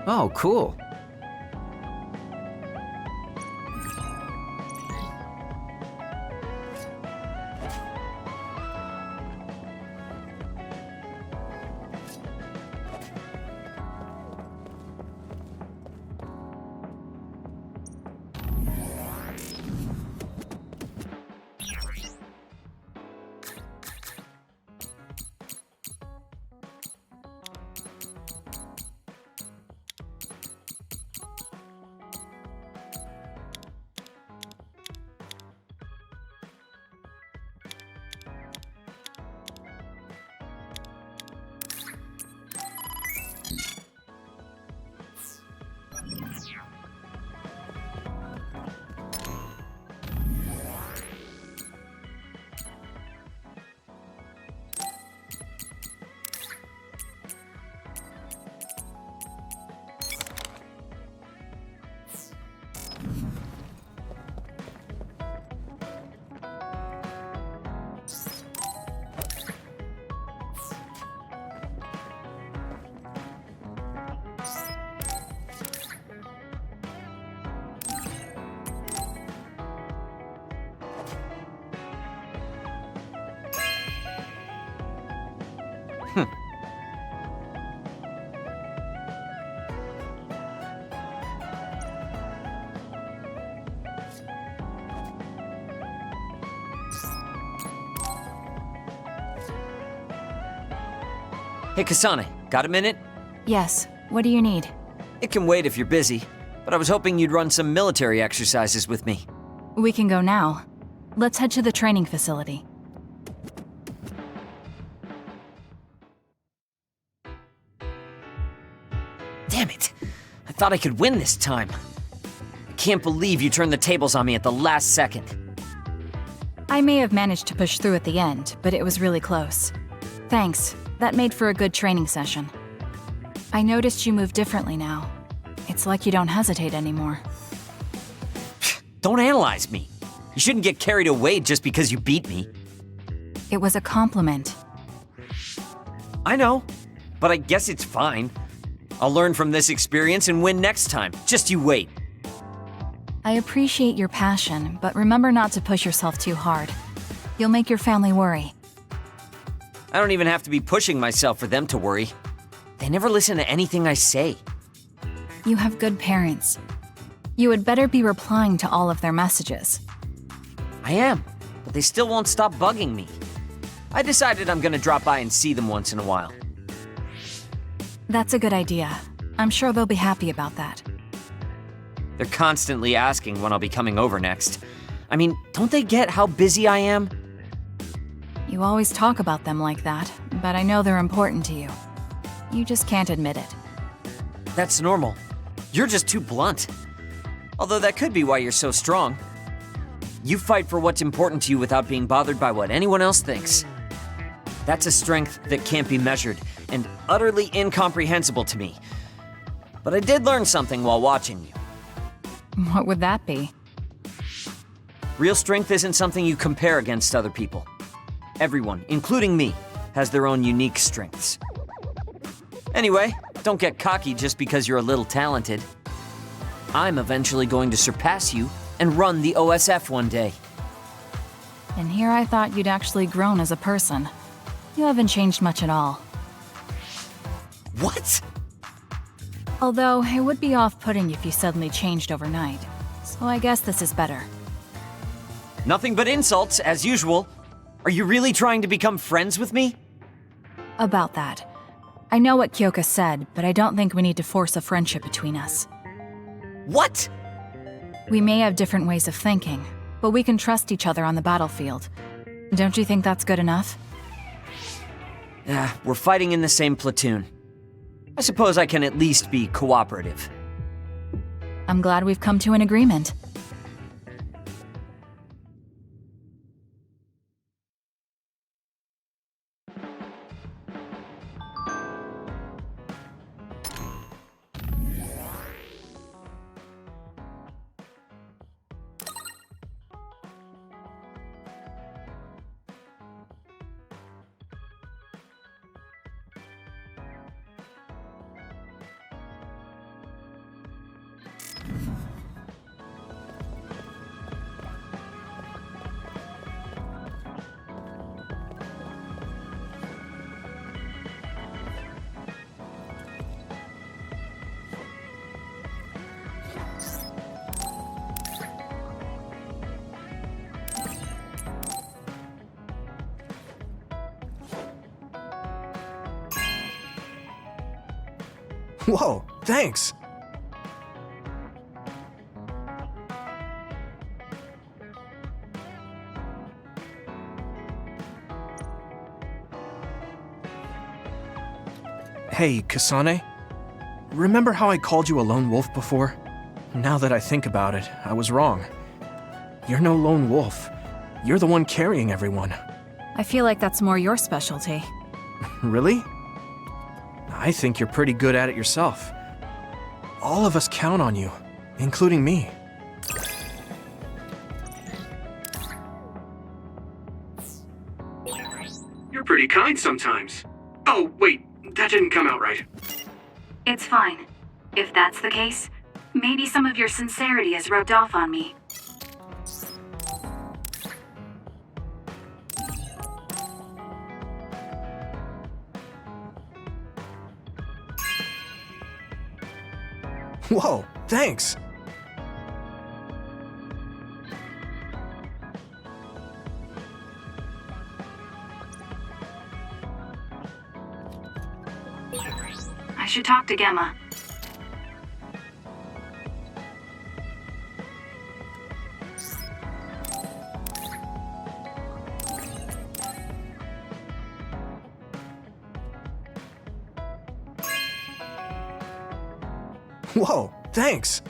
Oh, cool. Hey, Kasane, got a minute? Yes, what do you need? It can wait if you're busy, but I was hoping you'd run some military exercises with me. We can go now. Let's head to the training facility. Damn it! I thought I could win this time. I can't believe you turned the tables on me at the last second. I may have managed to push through at the end, but it was really close. Thanks. That made for a good training session. I noticed you move differently now. It's like you don't hesitate anymore. Don't analyze me. You shouldn't get carried away just because you beat me. It was a compliment. I know, but I guess it's fine. I'll learn from this experience and win next time. Just you wait. I appreciate your passion, but remember not to push yourself too hard. You'll make your family worry. I don't even have to be pushing myself for them to worry. They never listen to anything I say. You have good parents. You had better be replying to all of their messages. I am, but they still won't stop bugging me. I decided I'm gonna drop by and see them once in a while. That's a good idea. I'm sure they'll be happy about that. They're constantly asking when I'll be coming over next. I mean, don't they get how busy I am? You always talk about them like that, but I know they're important to you. You just can't admit it. That's normal. You're just too blunt. Although that could be why you're so strong. You fight for what's important to you without being bothered by what anyone else thinks. That's a strength that can't be measured and utterly incomprehensible to me. But I did learn something while watching you. What would that be? Real strength isn't something you compare against other people. Everyone, including me, has their own unique strengths. Anyway, don't get cocky just because you're a little talented. I'm eventually going to surpass you and run the OSF one day. And here I thought you'd actually grown as a person. You haven't changed much at all. What? Although, it would be off-putting if you suddenly changed overnight. So I guess this is better. Nothing but insults, as usual. Are you really trying to become friends with me? About that. I know what Kyoka said, but I don't think we need to force a friendship between us. What? We may have different ways of thinking, but we can trust each other on the battlefield. Don't you think that's good enough? Yeah, we're fighting in the same platoon. I suppose I can at least be cooperative. I'm glad we've come to an agreement. Whoa, thanks! Hey, Kasane? Remember how I called you a lone wolf before? Now that I think about it, I was wrong. You're no lone wolf. You're the one carrying everyone. I feel like that's more your specialty. Really? I think you're pretty good at it yourself. All of us count on you, including me. You're pretty kind sometimes. Oh, wait, that didn't come out right. It's fine. If that's the case, maybe some of your sincerity has rubbed off on me. Whoa, thanks! I should talk to Gemma. Whoa, thanks!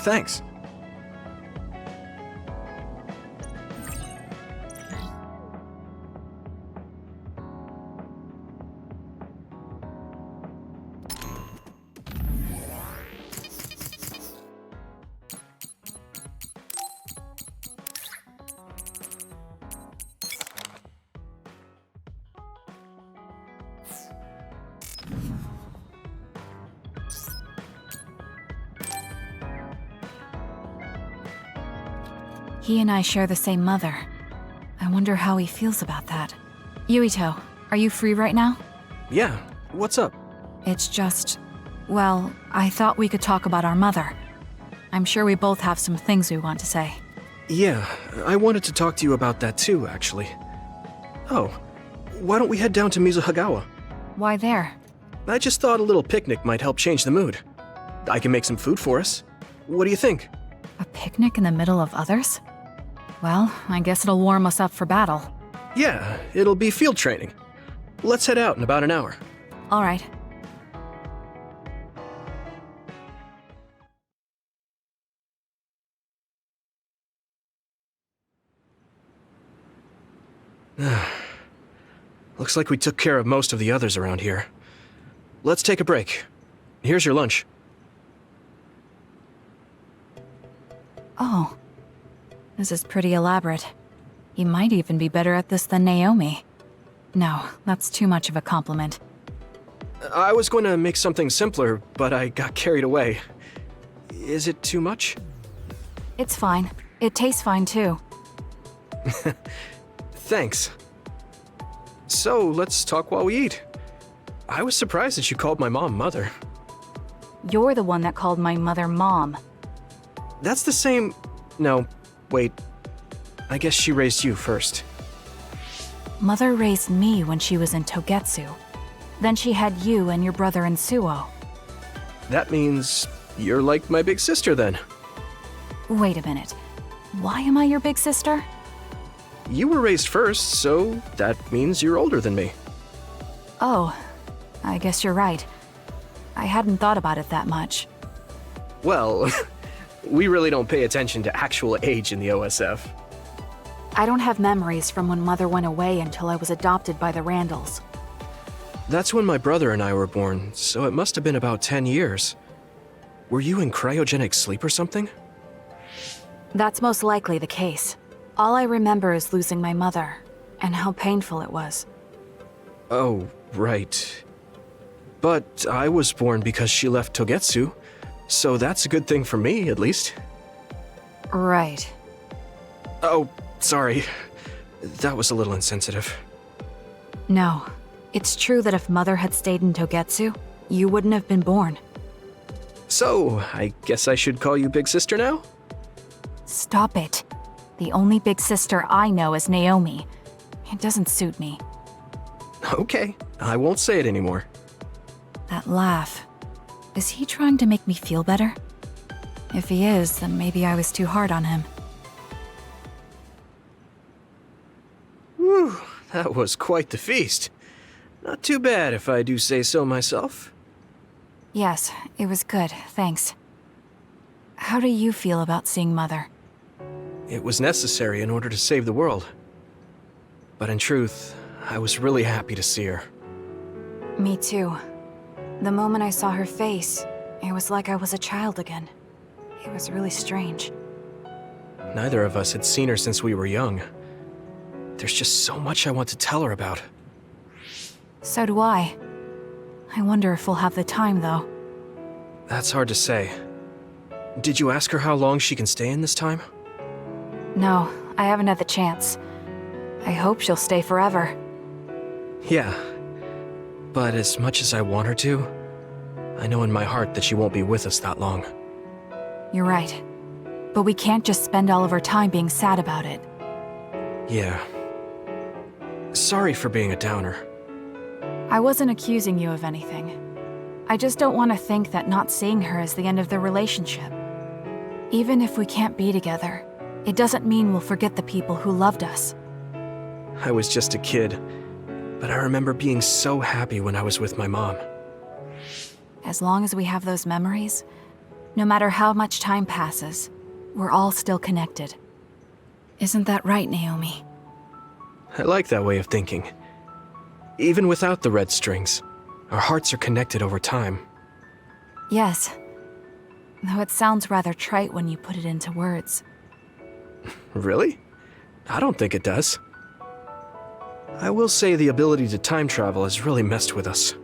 Thanks. He and I share the same mother. I wonder how he feels about that. Yuito, are you free right now? Yeah, what's up? It's just... well, I thought we could talk about our mother. I'm sure we both have some things we want to say. Yeah, I wanted to talk to you about that too, actually. Oh, why don't we head down to Mizuhagawa? Why there? I just thought a little picnic might help change the mood. I can make some food for us. What do you think? A picnic in the middle of others? Well, I guess it'll warm us up for battle. Yeah, it'll be field training. Let's head out in about an hour. All right. Looks like we took care of most of the others around here. Let's take a break. Here's your lunch. Oh. This is pretty elaborate. He might even be better at this than Naomi. No, that's too much of a compliment. I was going to make something simpler, but I got carried away. Is it too much? It's fine. It tastes fine too. Thanks. So, let's talk while we eat. I was surprised that you called my mom Mother. You're the one that called my mother Mom. That's the same... No, wait. I guess she raised you first. Mother raised me when she was in Togetsu. Then she had you and your brother in Suo. That means you're like my big sister then. Wait a minute. Why am I your big sister? You were raised first, so that means you're older than me. Oh, I guess you're right. I hadn't thought about it that much. Well, we really don't pay attention to actual age in the OSF. I don't have memories from when Mother went away until I was adopted by the Randalls. That's when my brother and I were born, so it must have been about 10 years. Were you in cryogenic sleep or something? That's most likely the case. All I remember is losing my mother, and how painful it was. Oh, right. But I was born because she left Togetsu, so that's a good thing for me, at least. Right. Oh, sorry. That was a little insensitive. No. It's true that if Mother had stayed in Togetsu, you wouldn't have been born. So, I guess I should call you Big Sister now? Stop it. The only big sister I know is Naomi. It doesn't suit me. Okay, I won't say it anymore. That laugh. Is he trying to make me feel better? If he is, then maybe I was too hard on him. Whew, that was quite the feast. Not too bad if I do say so myself. Yes, it was good, thanks. How do you feel about seeing Mother? It was necessary in order to save the world. But in truth, I was really happy to see her. Me too. The moment I saw her face, it was like I was a child again. It was really strange. Neither of us had seen her since we were young. There's just so much I want to tell her about. So do I. I wonder if we'll have the time, though. That's hard to say. Did you ask her how long she can stay in this time? No, I haven't had the chance. I hope she'll stay forever. Yeah. But as much as I want her to, I know in my heart that she won't be with us that long. You're right. But we can't just spend all of our time being sad about it. Yeah. Sorry for being a downer. I wasn't accusing you of anything. I just don't want to think that not seeing her is the end of the relationship. Even if we can't be together, it doesn't mean we'll forget the people who loved us. I was just a kid, but I remember being so happy when I was with my mom. As long as we have those memories, no matter how much time passes, we're all still connected. Isn't that right, Naomi? I like that way of thinking. Even without the red strings, our hearts are connected over time. Yes. Though it sounds rather trite when you put it into words. Really? I don't think it does. I will say the ability to time travel has really messed with us.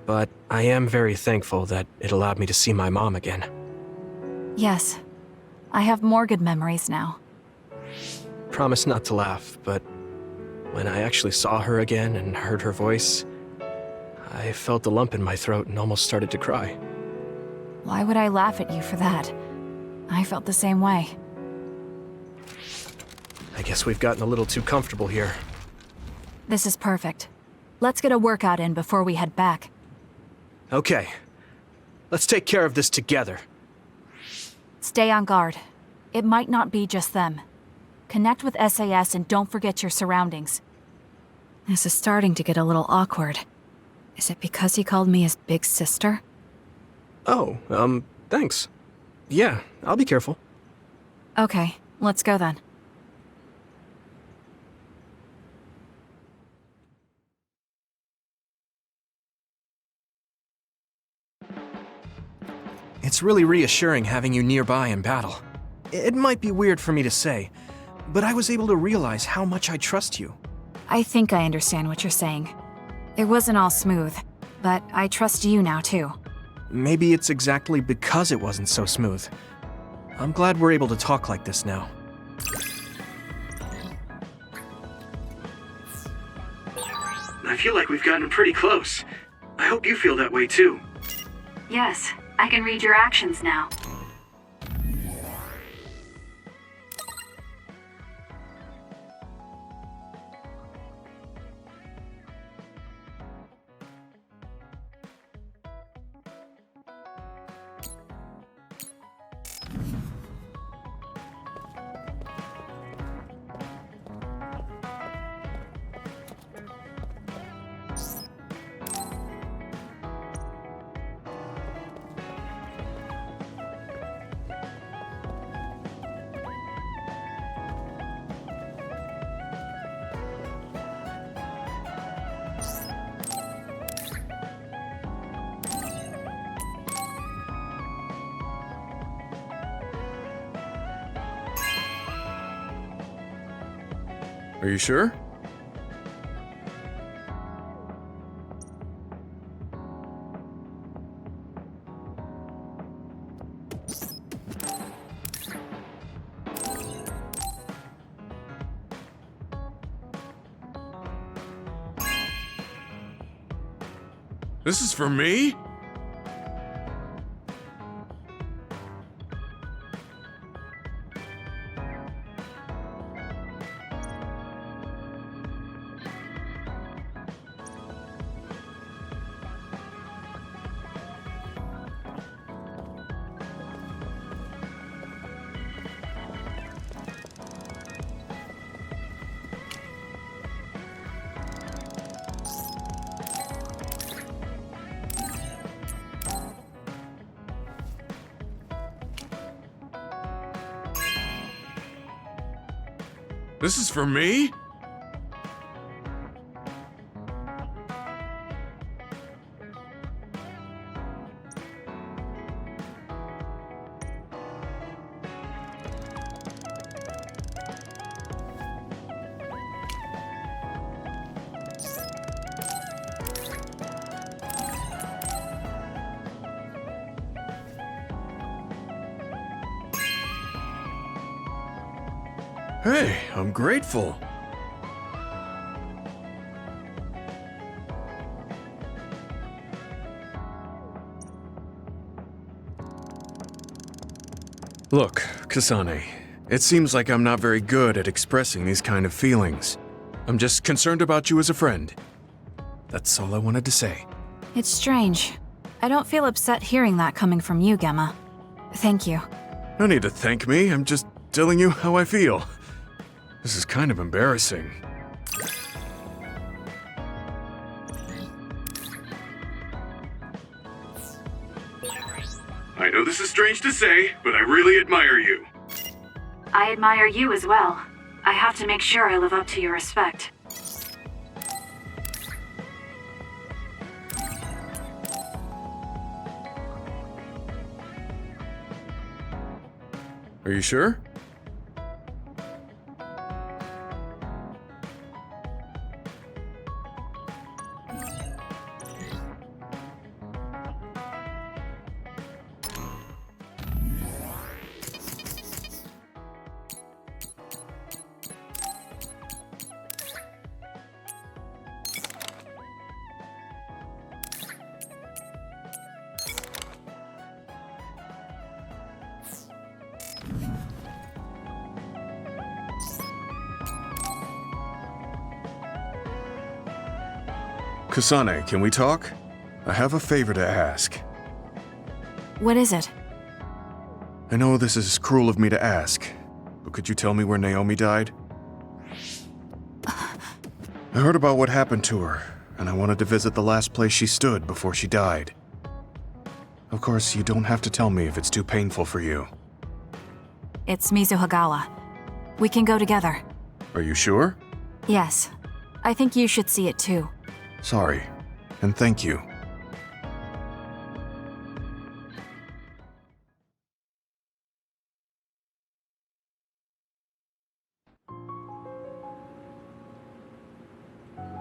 But I am very thankful that it allowed me to see my mom again. Yes. I have more good memories now. Promise not to laugh, but when I actually saw her again and heard her voice, I felt a lump in my throat and almost started to cry. Why would I laugh at you for that? I felt the same way. I guess we've gotten a little too comfortable here. This is perfect. Let's get a workout in before we head back. Okay. Let's take care of this together. Stay on guard. It might not be just them. Connect with SAS and don't forget your surroundings. This is starting to get a little awkward. Is it because he called me his big sister? Oh, thanks. Yeah, I'll be careful. Okay, let's go then. It's really reassuring having you nearby in battle. It might be weird for me to say, but I was able to realize how much I trust you. I think I understand what you're saying. It wasn't all smooth, but I trust you now too. Maybe it's exactly because it wasn't so smooth. I'm glad we're able to talk like this now. I feel like we've gotten pretty close. I hope you feel that way too. Yes, I can read your actions now. Are you sure? This is for me? This is for me? Hey, I'm grateful. Look, Kasane, it seems like I'm not very good at expressing these kind of feelings. I'm just concerned about you as a friend. That's all I wanted to say. It's strange. I don't feel upset hearing that coming from you, Gemma. Thank you. No need to thank me, I'm just telling you how I feel. This is kind of embarrassing. I know this is strange to say, but I really admire you. I admire you as well. I have to make sure I live up to your respect. Are you sure? Kasane, can we talk? I have a favor to ask. What is it? I know this is cruel of me to ask, but could you tell me where Naomi died? I heard about what happened to her, and I wanted to visit the last place she stood before she died. Of course, you don't have to tell me if it's too painful for you. It's Mizuhagawa. We can go together. Are you sure? Yes. I think you should see it too. Sorry, and thank you.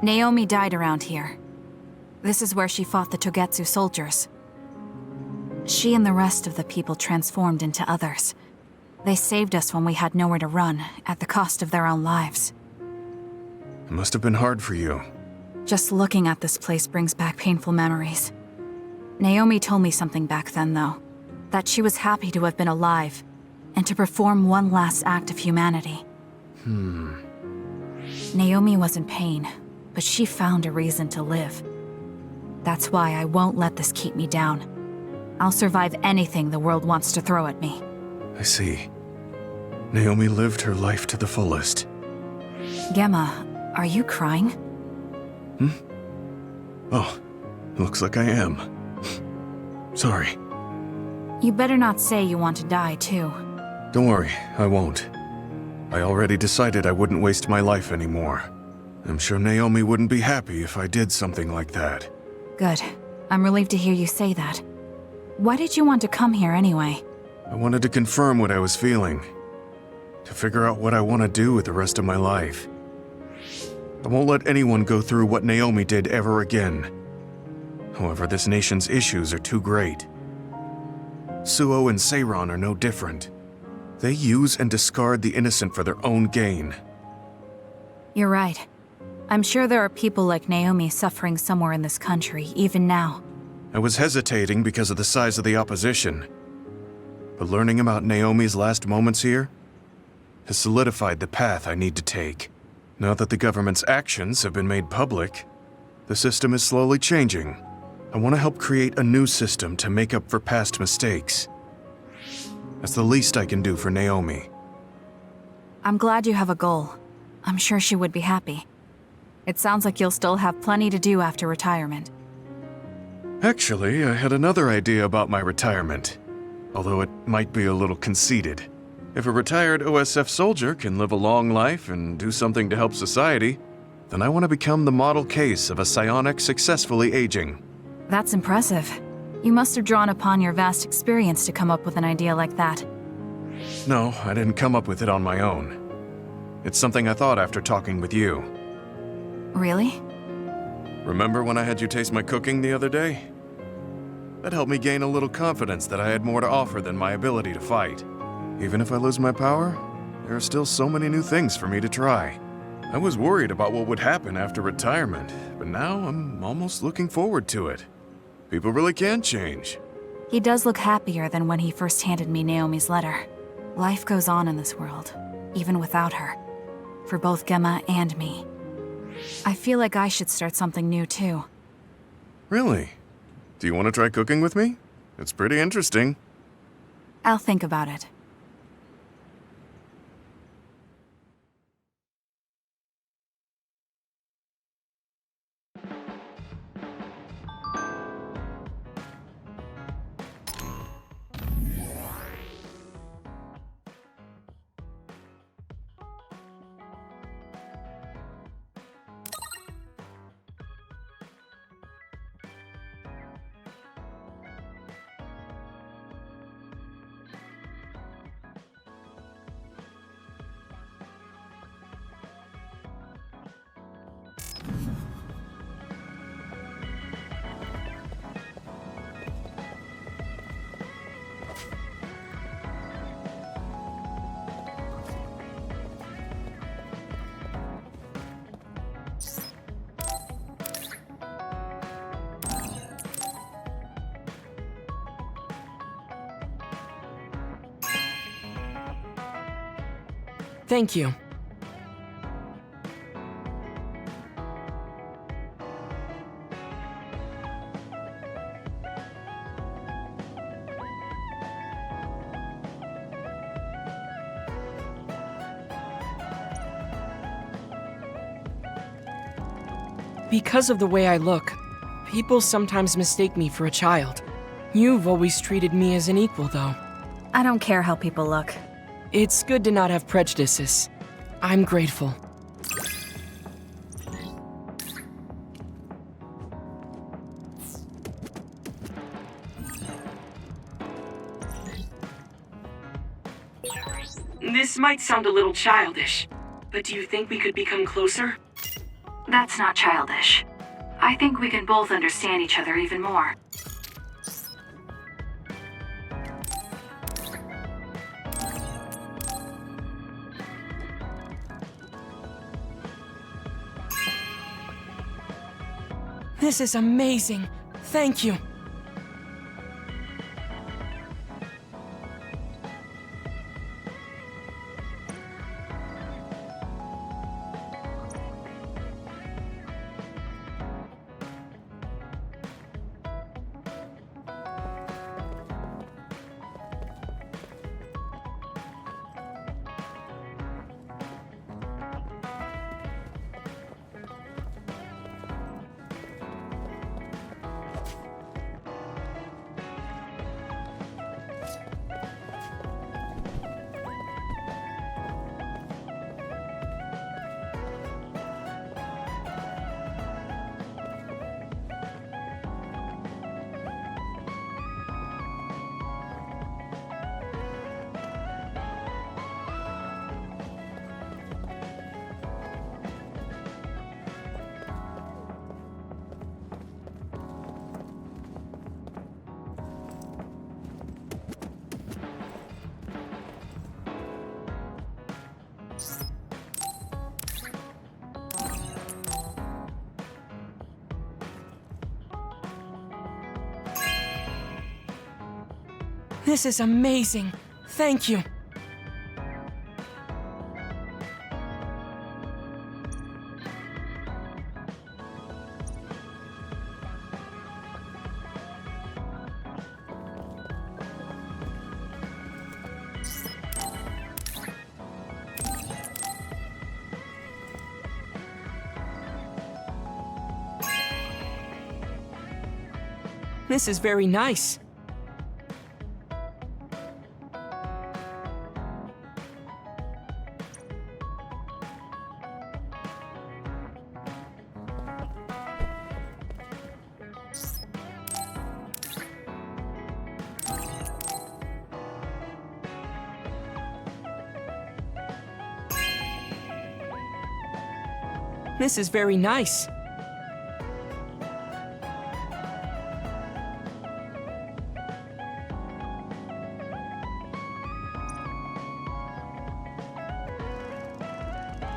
Naomi died around here. This is where she fought the Togetsu soldiers. She and the rest of the people transformed into others. They saved us when we had nowhere to run, at the cost of their own lives. It must have been hard for you. Just looking at this place brings back painful memories. Naomi told me something back then, though. That she was happy to have been alive, and to perform one last act of humanity. Naomi was in pain, but she found a reason to live. That's why I won't let this keep me down. I'll survive anything the world wants to throw at me. I see. Naomi lived her life to the fullest. Gemma, are you crying? Oh, looks like I am. Sorry. You better not say you want to die, too. Don't worry, I won't. I already decided I wouldn't waste my life anymore. I'm sure Naomi wouldn't be happy if I did something like that. Good. I'm relieved to hear you say that. Why did you want to come here anyway? I wanted to confirm what I was feeling. To figure out what I want to do with the rest of my life. I won't let anyone go through what Naomi did ever again. However, this nation's issues are too great. Suo and Seiron are no different. They use and discard the innocent for their own gain. You're right. I'm sure there are people like Naomi suffering somewhere in this country, even now. I was hesitating because of the size of the opposition. But learning about Naomi's last moments here has solidified the path I need to take. Now that the government's actions have been made public, the system is slowly changing. I want to help create a new system to make up for past mistakes. That's the least I can do for Naomi. I'm glad you have a goal. I'm sure she would be happy. It sounds like you'll still have plenty to do after retirement. Actually, I had another idea about my retirement, although it might be a little conceited. If a retired OSF soldier can live a long life and do something to help society, then I want to become the model case of a psionic successfully aging. That's impressive. You must have drawn upon your vast experience to come up with an idea like that. No, I didn't come up with it on my own. It's something I thought after talking with you. Really? Remember when I had you taste my cooking the other day? That helped me gain a little confidence that I had more to offer than my ability to fight. Even if I lose my power, there are still so many new things for me to try. I was worried about what would happen after retirement, but now I'm almost looking forward to it. People really can change. He does look happier than when he first handed me Naomi's letter. Life goes on in this world, even without her. For both Gemma and me. I feel like I should start something new too. Really? Do you want to try cooking with me? It's pretty interesting. I'll think about it. Thank you. Because of the way I look, people sometimes mistake me for a child. You've always treated me as an equal, though. I don't care how people look. It's good to not have prejudices. I'm grateful. This might sound a little childish, but do you think we could become closer? That's not childish. I think we can both understand each other even more. This is amazing. Thank you. This is amazing. Thank you. This is very nice. This is very nice.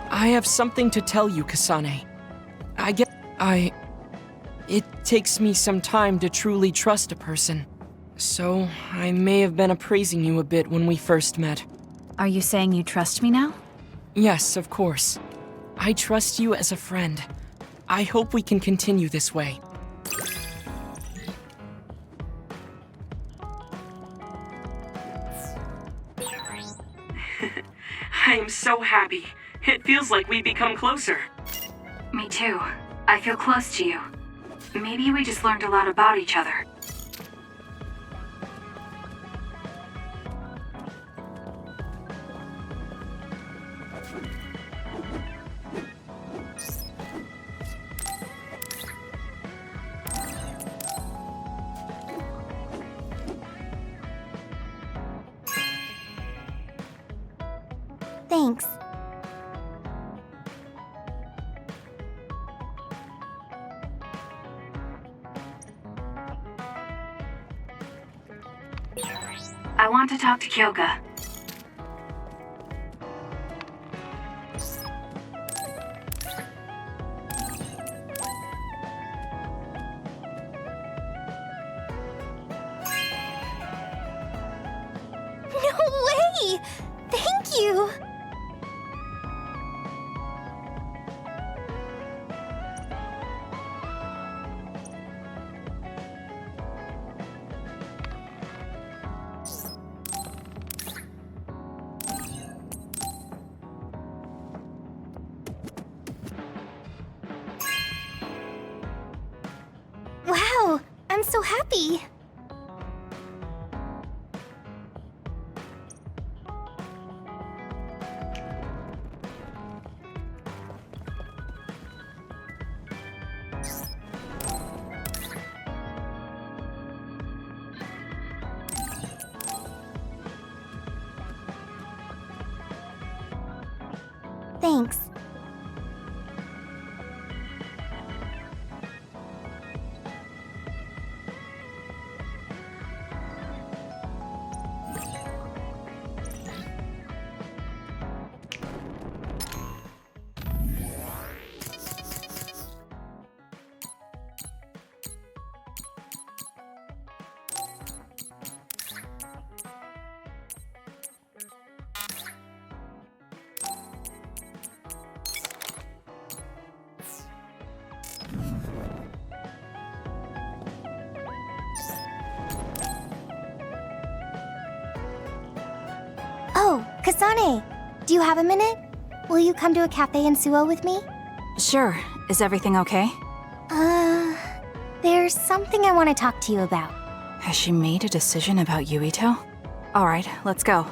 I have something to tell you, Kasane. It takes me some time to truly trust a person. So, I may have been appraising you a bit when we first met. Are you saying you trust me now? Yes, of course. I trust you as a friend. I hope we can continue this way. I am so happy. It feels like we've become closer. Me too. I feel close to you. Maybe we just learned a lot about each other. Thanks. I want to talk to Kyoga. No way! Thank you! Wow, I'm so happy. Thanks. Oh, Kasane, do you have a minute? Will you come to a cafe in Suo with me? Sure. Is everything okay? There's something I want to talk to you about. Has she made a decision about Yuito? Alright, let's go.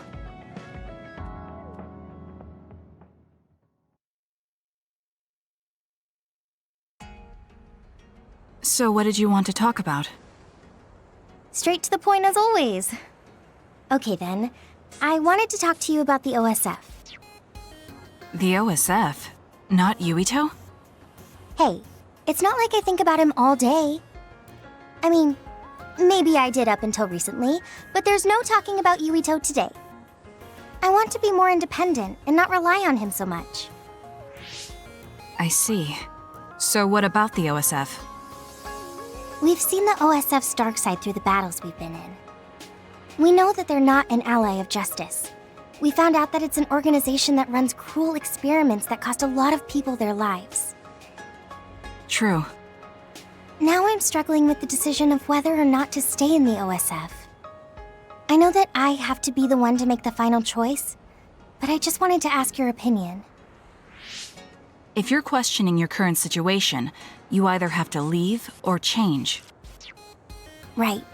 So what did you want to talk about? Straight to the point as always. Okay then, I wanted to talk to you about the OSF. The OSF? Not Yuito? Hey, it's not like I think about him all day. I mean, maybe I did up until recently, but there's no talking about Yuito today. I want to be more independent and not rely on him so much. I see. So what about the OSF? We've seen the OSF's dark side through the battles we've been in. We know that they're not an ally of justice. We found out that it's an organization that runs cruel experiments that cost a lot of people their lives. True. Now I'm struggling with the decision of whether or not to stay in the OSF. I know that I have to be the one to make the final choice, but I just wanted to ask your opinion. If you're questioning your current situation, you either have to leave or change. Right.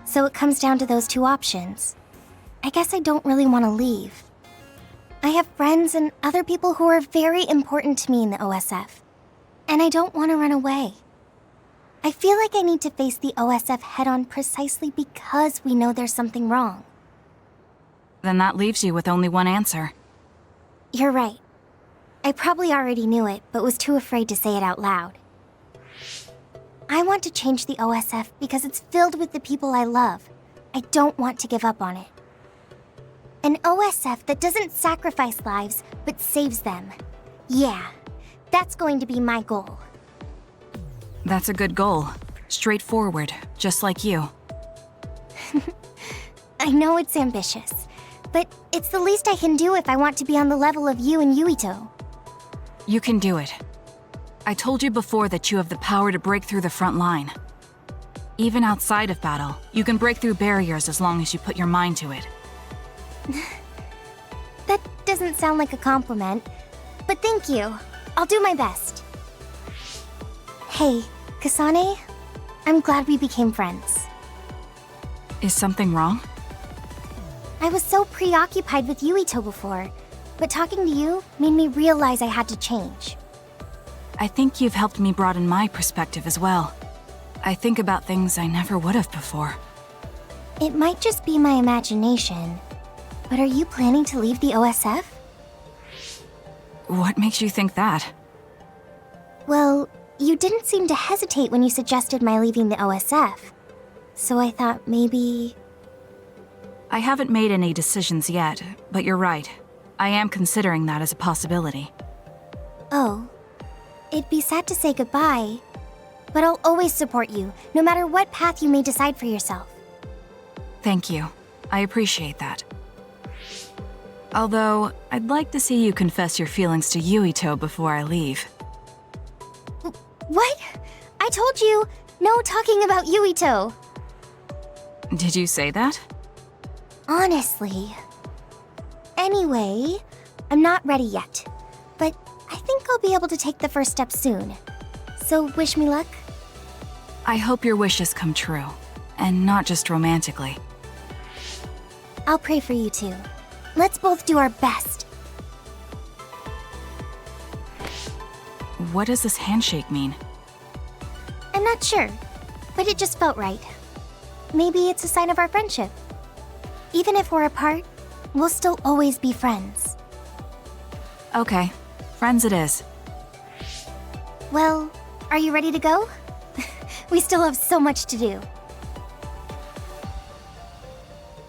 So it comes down to those two options. I guess I don't really want to leave. I have friends and other people who are very important to me in the OSF, and I don't want to run away. I feel like I need to face the OSF head-on precisely because we know there's something wrong. Then that leaves you with only one answer. You're right. I probably already knew it, but was too afraid to say it out loud. I want to change the OSF because it's filled with the people I love. I don't want to give up on it. An OSF that doesn't sacrifice lives, but saves them. Yeah, that's going to be my goal. That's a good goal. Straightforward, just like you. I know it's ambitious, but it's the least I can do if I want to be on the level of you and Yuito. You can do it. I told you before that you have the power to break through the front line. Even outside of battle, you can break through barriers as long as you put your mind to it. That doesn't sound like a compliment, but thank you. I'll do my best. Hey, Kasane, I'm glad we became friends. Is something wrong? I was so preoccupied with Yuito before, but talking to you made me realize I had to change. I think you've helped me broaden my perspective as well. I think about things I never would have before. It might just be my imagination, but are you planning to leave the OSF? What makes you think that? Well, you didn't seem to hesitate when you suggested my leaving the OSF, so I thought maybe... I haven't made any decisions yet, but you're right. I am considering that as a possibility. Oh, it'd be sad to say goodbye, but I'll always support you, no matter what path you may decide for yourself. Thank you. I appreciate that. Although, I'd like to see you confess your feelings to Yuito before I leave. What? I told you, no talking about Yuito. Did you say that? Honestly. Anyway, I'm not ready yet, but I think I'll be able to take the first step soon. So wish me luck. I hope your wishes come true, and not just romantically. I'll pray for you too. Let's both do our best. What does this handshake mean? I'm not sure, but it just felt right. Maybe it's a sign of our friendship. Even if we're apart, we'll still always be friends. Okay, friends it is. Well, are you ready to go? We still have so much to do.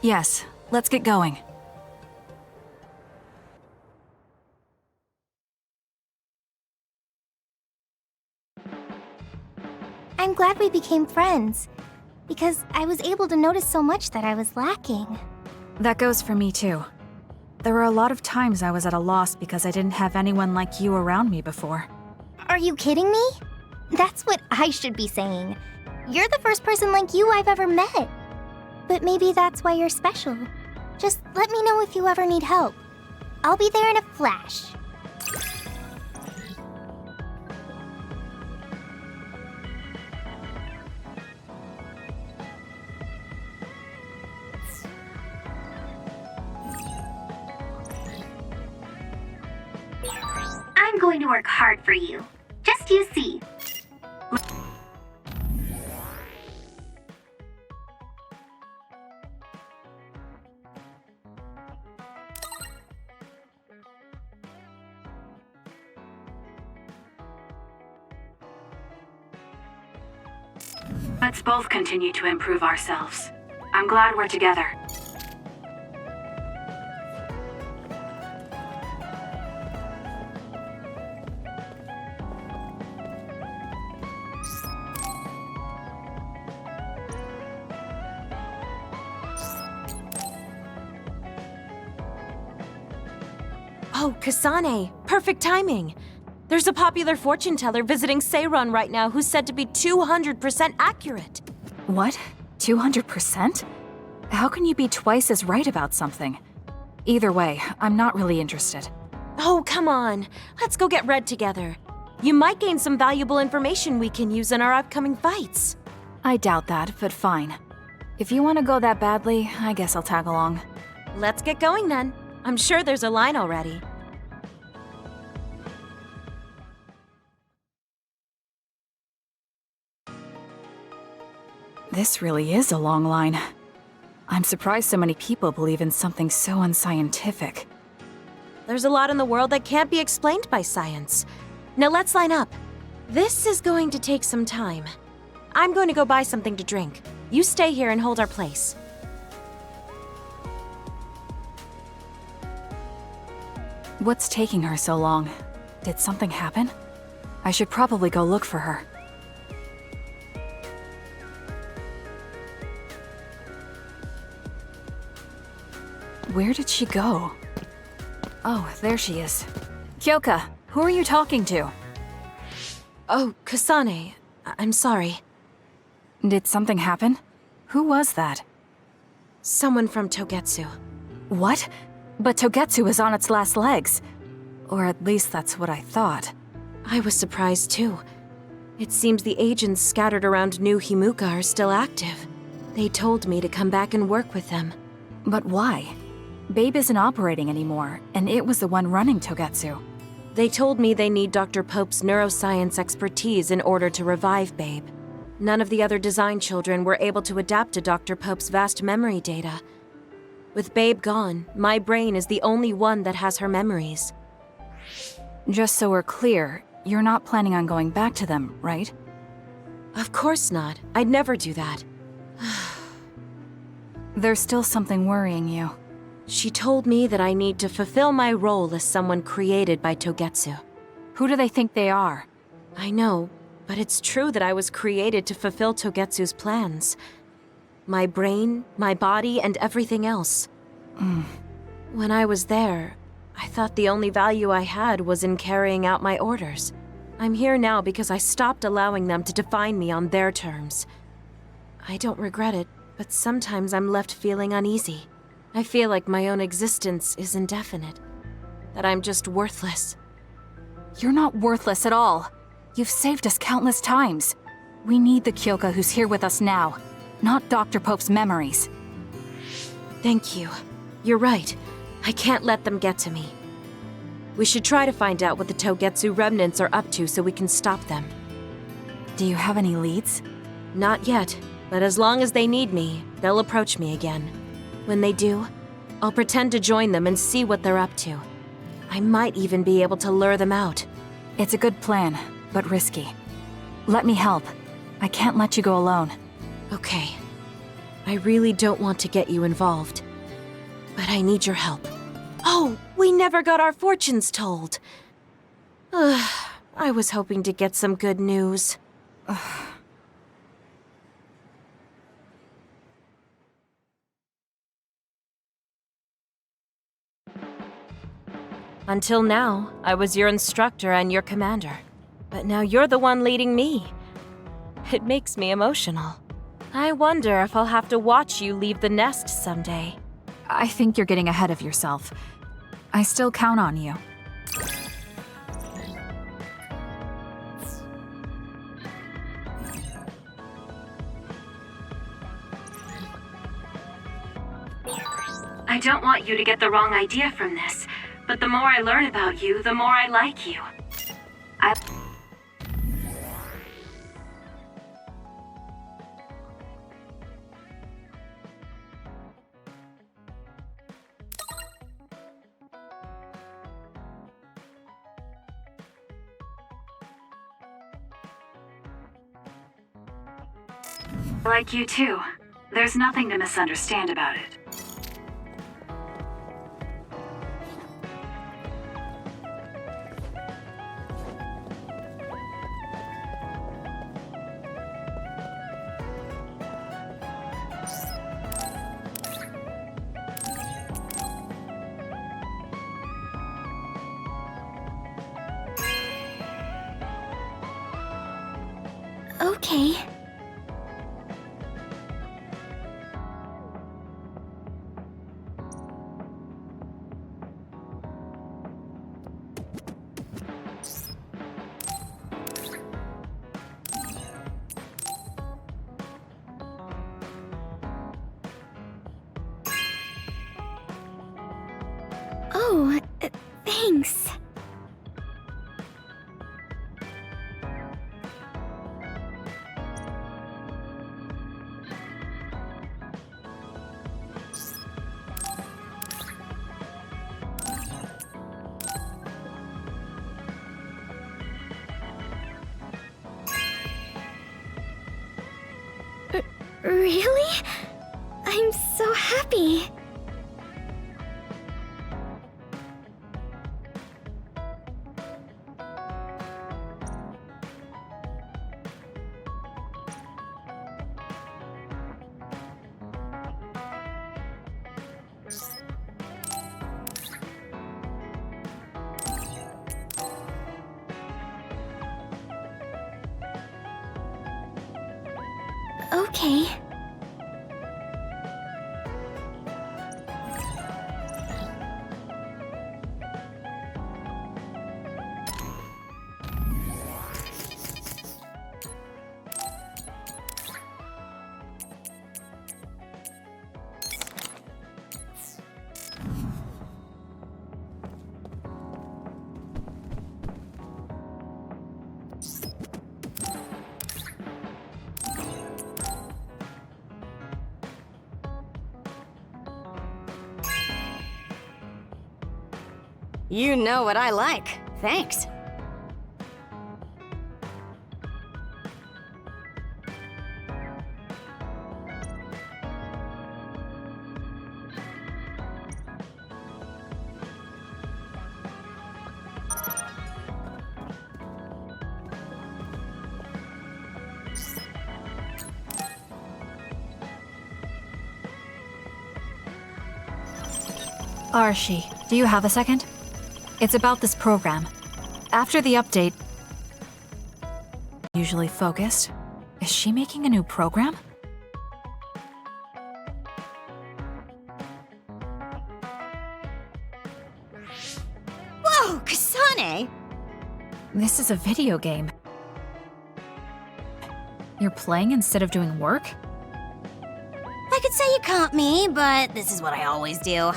Yes, let's get going. I'm glad we became friends, because I was able to notice so much that I was lacking. That goes for me too. There were a lot of times I was at a loss because I didn't have anyone like you around me before. Are you kidding me? That's what I should be saying. You're the first person like you I've ever met. But maybe that's why you're special. Just let me know if you ever need help. I'll be there in a flash. I'm going to work hard for you. Just you see. Let's both continue to improve ourselves. I'm glad we're together. Oh, Kasane, perfect timing. There's a popular fortune teller visiting Seiron right now who's said to be 200% accurate. What? 200%? How can you be twice as right about something? Either way, I'm not really interested. Oh, come on. Let's go get Red together. You might gain some valuable information we can use in our upcoming fights. I doubt that, but fine. If you want to go that badly, I guess I'll tag along. Let's get going then. I'm sure there's a line already. This really is a long line. I'm surprised so many people believe in something so unscientific. There's a lot in the world that can't be explained by science. Now let's line up. This is going to take some time. I'm going to go buy something to drink. You stay here and hold our place. What's taking her so long? Did something happen? I should probably go look for her. Where did she go? Oh, there she is. Kyoka, who are you talking to? Oh, Kasane. I'm sorry. Did something happen? Who was that? Someone from Togetsu. What? But Togetsu is on its last legs. Or at least that's what I thought. I was surprised too. It seems the agents scattered around New Himuka are still active. They told me to come back and work with them. But why? Babe isn't operating anymore, and it was the one running Togetsu. They told me they need Dr. Pope's neuroscience expertise in order to revive Babe. None of the other design children were able to adapt to Dr. Pope's vast memory data. With Babe gone, my brain is the only one that has her memories. Just so we're clear, you're not planning on going back to them, right? Of course not. I'd never do that. There's still something worrying you. She told me that I need to fulfill my role as someone created by Togetsu. Who do they think they are? I know, but it's true that I was created to fulfill Togetsu's plans. My brain, my body, and everything else. When I was there, I thought the only value I had was in carrying out my orders. I'm here now because I stopped allowing them to define me on their terms. I don't regret it, but sometimes I'm left feeling uneasy. I feel like my own existence is indefinite. That I'm just worthless. You're not worthless at all. You've saved us countless times. We need the Kyoka who's here with us now, not Dr. Pope's memories. Thank you. You're right. I can't let them get to me. We should try to find out what the Togetsu remnants are up to so we can stop them. Do you have any leads? Not yet, but as long as they need me, they'll approach me again. When they do, I'll pretend to join them and see what they're up to. I might even be able to lure them out. It's a good plan, but risky. Let me help. I can't let you go alone. Okay. I really don't want to get you involved, but I need your help. Oh, we never got our fortunes told. I was hoping to get some good news. Until now, I was your instructor and your commander. But now you're the one leading me. It makes me emotional. I wonder if I'll have to watch you leave the nest someday. I think you're getting ahead of yourself. I still count on you. I don't want you to get the wrong idea from this, but the more I learn about you, the more I like you. I like you too. There's nothing to misunderstand about it. Okay. Oh, thanks. Really? I'm so happy. Okay. You know what I like. Thanks. Arshi, do you have a second? It's about this program. After the update... Usually focused. Is she making a new program? Whoa, Kasane! This is a video game. You're playing instead of doing work? I could say you caught me, but this is what I always do.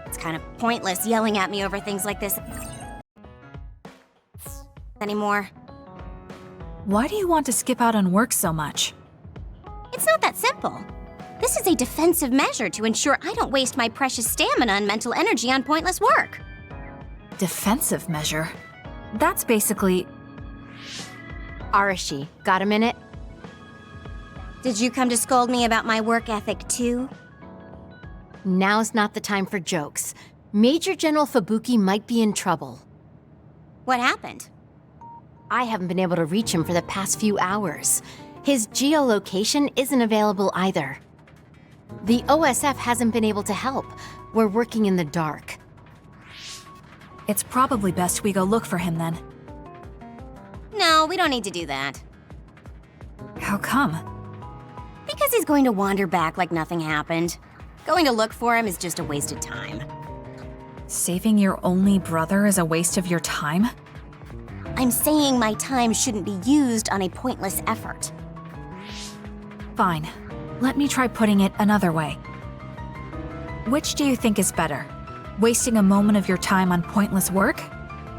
It's kind of pointless yelling at me over things like this anymore. Why do you want to skip out on work so much? It's not that simple. This is a defensive measure to ensure I don't waste my precious stamina and mental energy on pointless work. Defensive measure? That's basically... Arashi, got a minute? Did you come to scold me about my work ethic too? Now's not the time for jokes. Major General Fubuki might be in trouble. What happened? I haven't been able to reach him for the past few hours. His geolocation isn't available either. The OSF hasn't been able to help. We're working in the dark. It's probably best we go look for him then. No, we don't need to do that. How come? Because he's going to wander back like nothing happened. Going to look for him is just a waste of time. Saving your only brother is a waste of your time? I'm saying my time shouldn't be used on a pointless effort. Fine. Let me try putting it another way. Which do you think is better? Wasting a moment of your time on pointless work?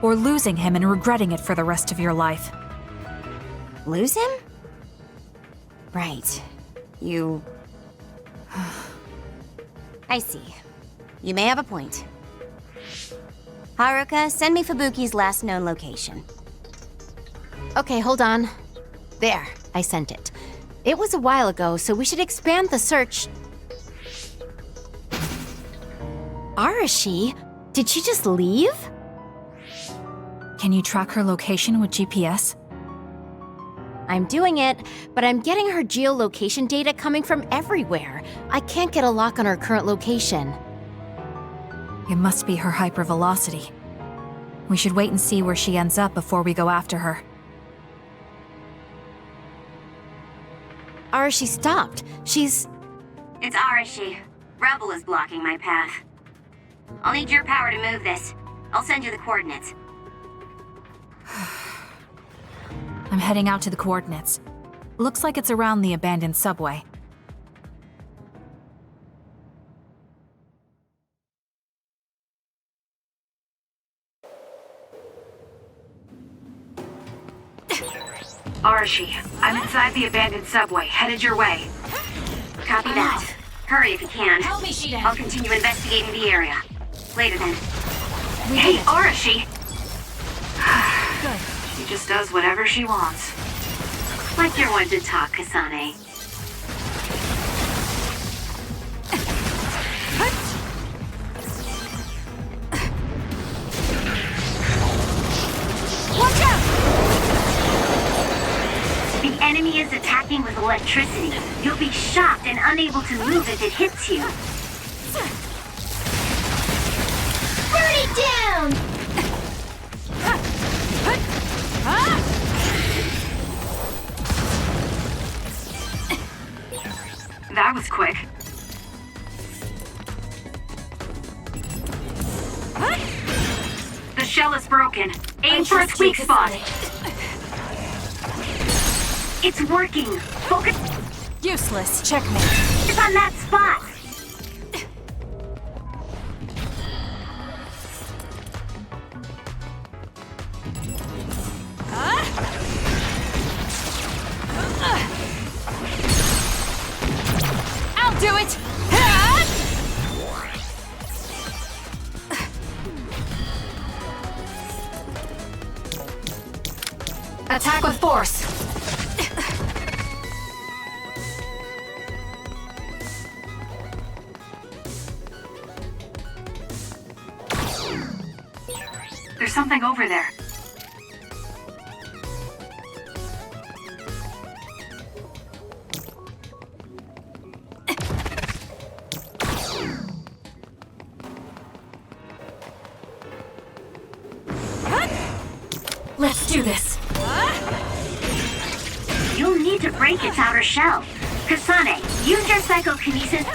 Or losing him and regretting it for the rest of your life? Lose him? Right. You... I see. You may have a point. Haruka, send me Fubuki's last known location. Okay, hold on. There, I sent it. It was a while ago, so we should expand the search. Arashi? Did she just leave? Can you track her location with GPS? I'm doing it, but I'm getting her geolocation data coming from everywhere. I can't get a lock on her current location. It must be her hypervelocity. We should wait and see where she ends up before we go after her. Arashi stopped. She's... It's Arashi. Rebel is blocking my path. I'll need your power to move this. I'll send you the coordinates. I'm heading out to the coordinates. Looks like it's around the abandoned subway. Arashi, I'm inside the abandoned subway, headed your way. Copy that. Hurry if you can. Help me, Shida. I'll continue investigating the area. Later then. Hey, Arashi! Good. She just does whatever she wants. Like you're one to talk, Kasane. Watch out! The enemy is attacking with electricity. You'll be shocked and unable to move if it hits you. Burn it down! That was quick. The shell is broken. Aim for its weak spot. It's working. Focus Useless. Checkmate. is on that spot. I'll do it! Attack with force! There's something over there. Let's do this! You'll need to break its outer shell. Kasane, use your psychokinesis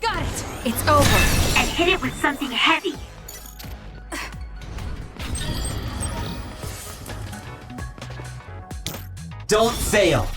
Got it! It's over! and hit it with something heavy. Don't fail!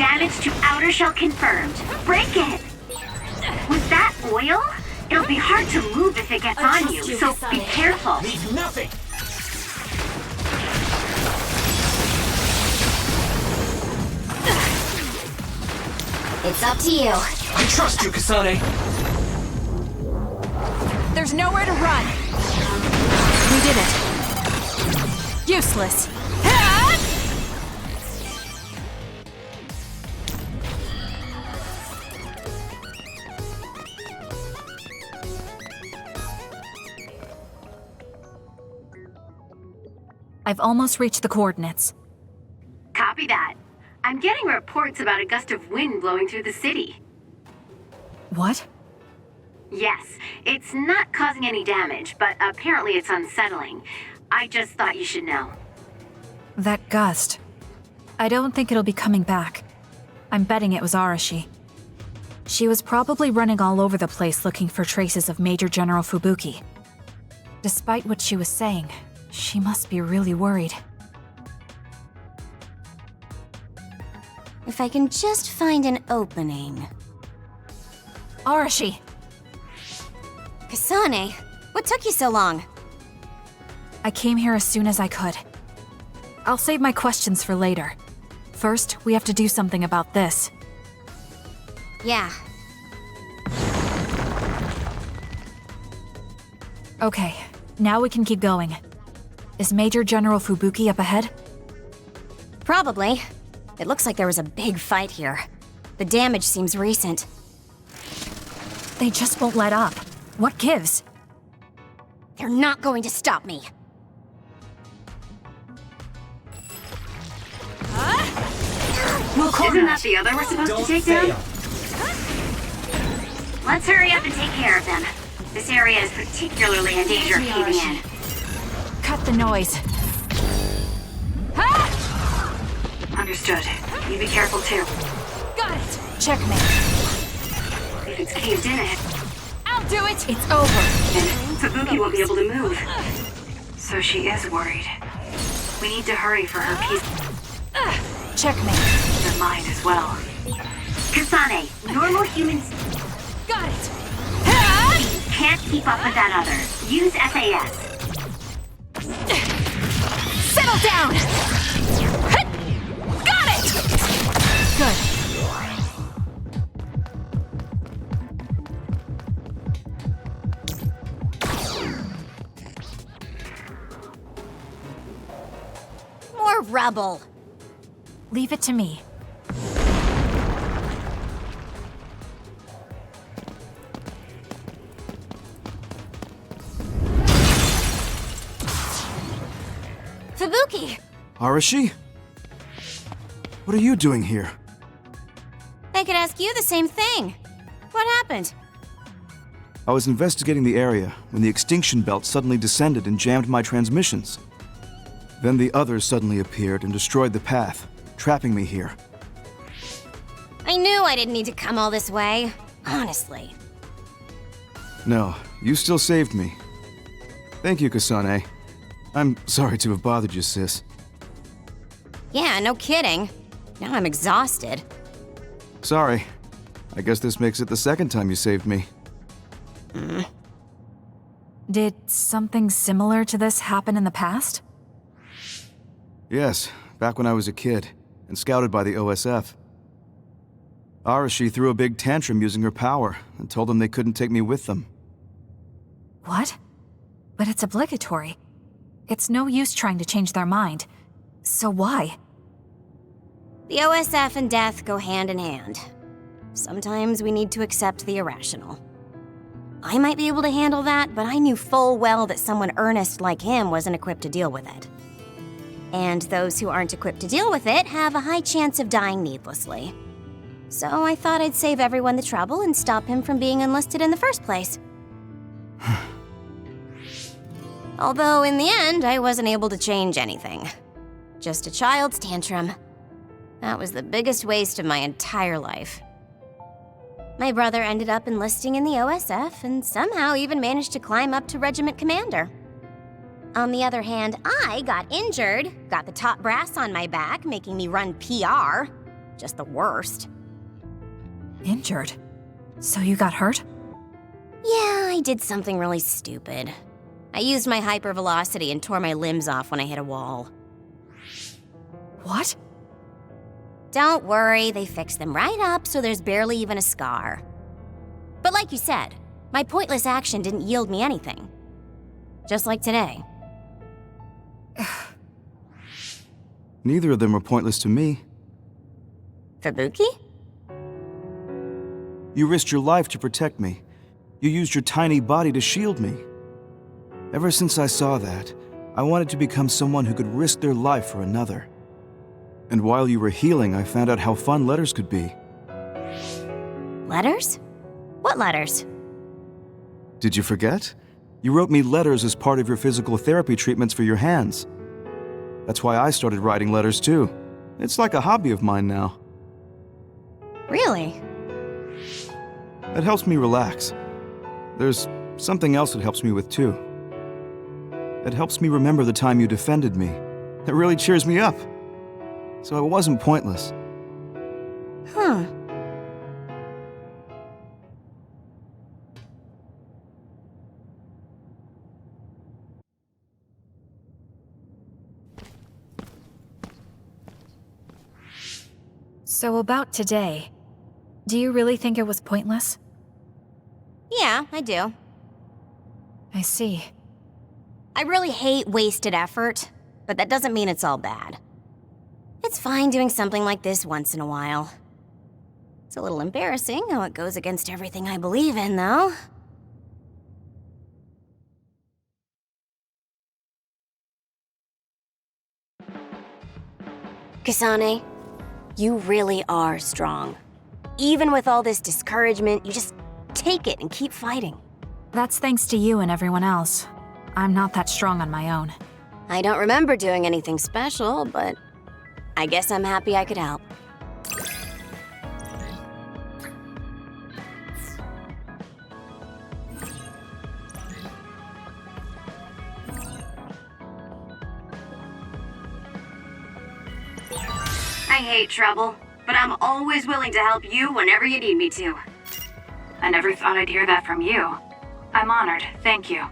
Damage to outer shell confirmed. Break it! With that oil, it'll be hard to move if it gets on you, so be careful. Leave nothing! It's up to you. I trust you, Kasane! There's nowhere to run! We did it. Useless. I've almost reached the coordinates. Copy that. I'm getting reports about a gust of wind blowing through the city. What? Yes, it's not causing any damage, but apparently it's unsettling. I just thought you should know. That gust. I don't think it'll be coming back. I'm betting it was Arashi. She was probably running all over the place looking for traces of Major General Fubuki. Despite what she was saying, she must be really worried. If I can just find an opening. Arashi! Kasane, what took you so long? I came here as soon as I could. I'll save my questions for later. First, we have to do something about this. Yeah. Okay, now we can keep going. Is Major General Fubuki up ahead? Probably. It looks like there was a big fight here. The damage seems recent. They just won't let up. What gives? They're not going to stop me. Isn't that the other we're supposed to take down? Let's hurry up and take care of them. This area is particularly in danger of caving in. Cut the noise. Understood. You be careful too. Got it. Checkmate. If it's caved in it, I'll do it. It's over. then Fubuki won't be able to move. So she is worried. We need to hurry for her peace. Checkmate. Your mind as well. Kasane, normal humans Got it. can't keep up with that other. Use SAS. Settle down. Got it. Good. More rubble. Leave it to me. Fubuki! Arashi? What are you doing here? I could ask you the same thing. What happened? I was investigating the area when the extinction belt suddenly descended and jammed my transmissions. Then the others suddenly appeared and destroyed the path, trapping me here. I knew I didn't need to come all this way. Honestly. No, you still saved me. Thank you, Kasane. I'm sorry to have bothered you, sis. Yeah, no kidding. Now I'm exhausted. Sorry. I guess this makes it the second time you saved me. Did something similar to this happen in the past? Yes, back when I was a kid, and scouted by the OSF. Arashi threw a big tantrum using her power, and told them they couldn't take me with them. What? But it's obligatory. It's no use trying to change their mind. So why? The OSF and death go hand in hand. Sometimes we need to accept the irrational. I might be able to handle that, but I knew full well that someone earnest like him wasn't equipped to deal with it. And those who aren't equipped to deal with it have a high chance of dying needlessly. So I thought I'd save everyone the trouble and stop him from being enlisted in the first place. Although in the end, I wasn't able to change anything. Just a child's tantrum. That was the biggest waste of my entire life. My brother ended up enlisting in the OSF and somehow even managed to climb up to regiment commander. On the other hand, I got injured, got the top brass on my back, making me run PR. Just the worst. Injured? So you got hurt? Yeah, I did something really stupid. I used my hypervelocity and tore my limbs off when I hit a wall. What? Don't worry, they fixed them right up so there's barely even a scar. But like you said, my pointless action didn't yield me anything. Just like today. Neither of them were pointless to me. Fubuki? You risked your life to protect me. You used your tiny body to shield me. Ever since I saw that, I wanted to become someone who could risk their life for another. And while you were healing, I found out how fun letters could be. Letters? What letters? Did you forget? You wrote me letters as part of your physical therapy treatments for your hands. That's why I started writing letters too. It's like a hobby of mine now. Really? It helps me relax. There's something else it helps me with too. It helps me remember the time you defended me. It really cheers me up. So it wasn't pointless. Huh. So about today, do you really think it was pointless? Yeah, I do. I see. I really hate wasted effort, but that doesn't mean it's all bad. It's fine doing something like this once in a while. It's a little embarrassing how it goes against everything I believe in, though. Kasane, you really are strong. Even with all this discouragement, you just take it and keep fighting. That's thanks to you and everyone else. I'm not that strong on my own. I don't remember doing anything special, but I guess I'm happy I could help. I hate trouble, but I'm always willing to help you whenever you need me to. I never thought I'd hear that from you. I'm honored, thank you.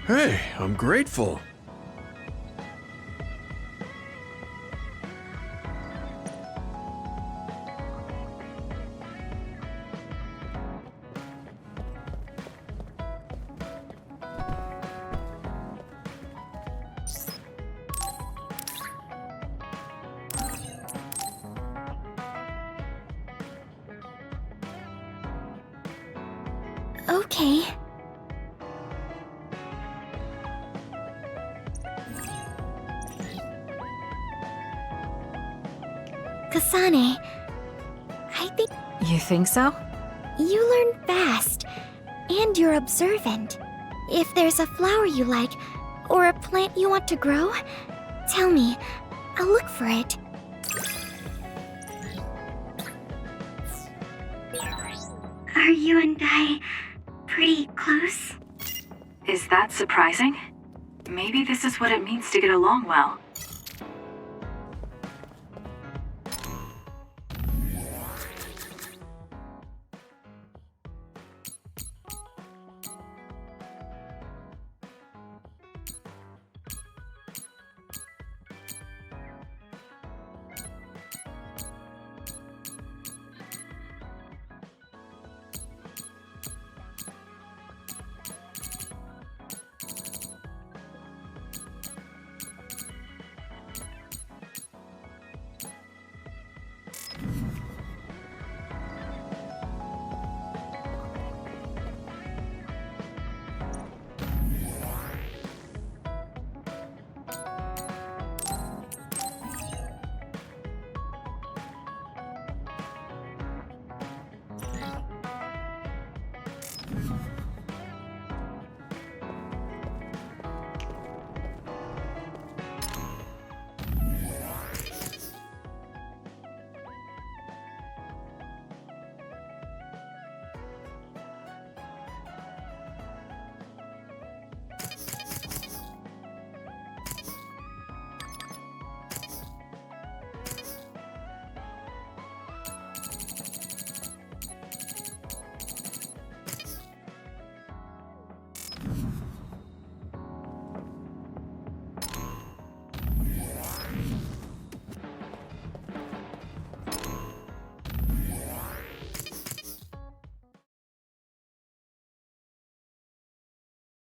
Hey, I'm grateful. Okay. Kasane, I think You think so? you learn fast, and you're observant. If there's a flower you like, or a plant you want to grow, tell me. I'll look for it. Are you and I pretty close? Is that surprising? Maybe this is what it means to get along well.